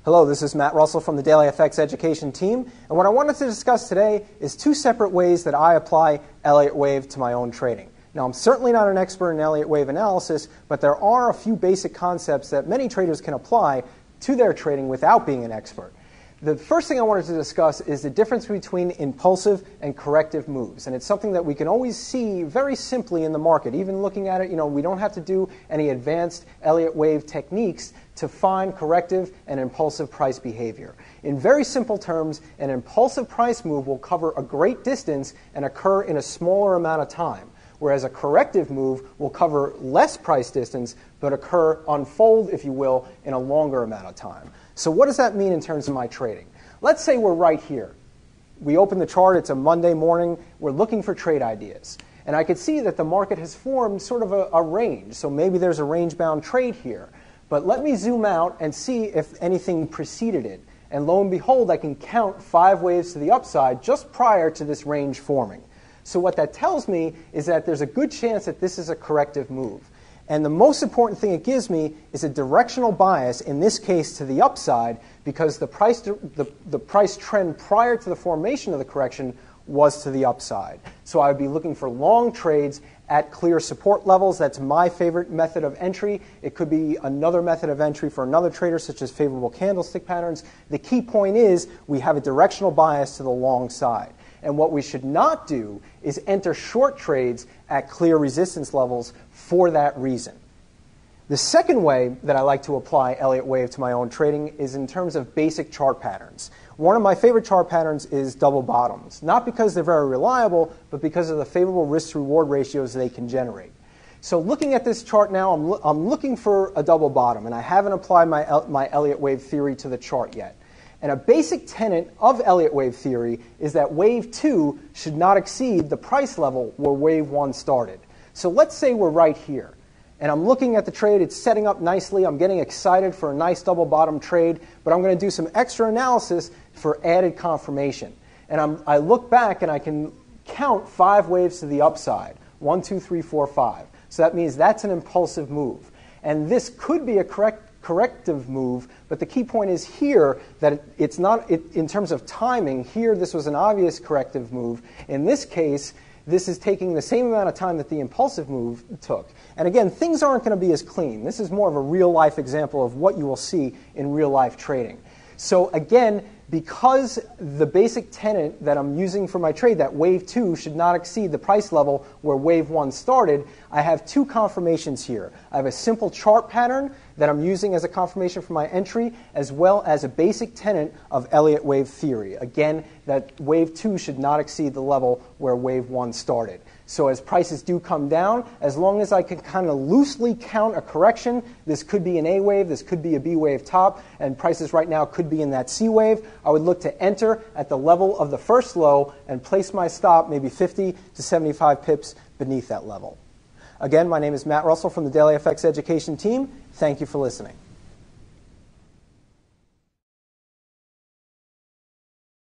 Hello, this is Matt Russell from the Daily FX Education team, and what I wanted to discuss today is two separate ways that I apply Elliott wave to my own trading. Now, I'm certainly not an expert in Elliott wave analysis, but there are a few basic concepts that many traders can apply to their trading without being an expert. The first thing I wanted to discuss is the difference between impulsive and corrective moves. And it's something that we can always see very simply in the market. Even looking at it, we don't have to do any advanced Elliott wave techniques to find corrective and impulsive price behavior. In very simple terms, an impulsive price move will cover a great distance and occur in a smaller amount of time, whereas a corrective move will cover less price distance but unfold, if you will, in a longer amount of time. So what does that mean in terms of my trading? Let's say we're right here. We open the chart, it's a Monday morning, we're looking for trade ideas. And I could see that the market has formed sort of a range, so maybe there's a range-bound trade here. But let me zoom out and see if anything preceded it. And lo and behold, I can count 5 waves to the upside just prior to this range forming. So what that tells me is that there's a good chance that this is a corrective move. And the most important thing it gives me is a directional bias, in this case to the upside, because the price trend prior to the formation of the correction was to the upside. So I would be looking for long trades at clear support levels. That's my favorite method of entry. It could be another method of entry for another trader, such as favorable candlestick patterns. The key point is we have a directional bias to the long side. And what we should not do is enter short trades at clear resistance levels for that reason. The second way that I like to apply Elliott wave to my own trading is in terms of basic chart patterns. One of my favorite chart patterns is double bottoms, not because they're very reliable, but because of the favorable risk-to-reward ratios they can generate. So looking at this chart now, I'm looking for a double bottom, and I haven't applied my Elliott wave theory to the chart yet. And a basic tenet of Elliott wave theory is that wave 2 should not exceed the price level where wave 1 started. So let's say we're right here. And I'm looking at the trade. It's setting up nicely. I'm getting excited for a nice double bottom trade. But I'm going to do some extra analysis for added confirmation. And I look back and I can count 5 waves to the upside. 1, 2, 3, 4, 5. So that means that's an impulsive move. And this could be a corrective move, but the key point is here that it's not, in terms of timing, here this was an obvious corrective move. In this case, this is taking the same amount of time that the impulsive move took. And again, things aren't going to be as clean. This is more of a real-life example of what you will see in real-life trading. So again, because the basic tenet that I'm using for my trade, that wave 2 should not exceed the price level where wave 1 started, I have 2 confirmations here. I have a simple chart pattern that I'm using as a confirmation for my entry, as well as a basic tenet of Elliott wave theory. Again, that wave 2 should not exceed the level where wave 1 started. So as prices do come down, as long as I can kind of loosely count a correction, this could be an A wave, this could be a B wave top, and prices right now could be in that C wave, I would look to enter at the level of the first low and place my stop maybe 50 to 75 pips beneath that level. Again, my name is Matt Russell from the Daily FX Education team. Thank you for listening.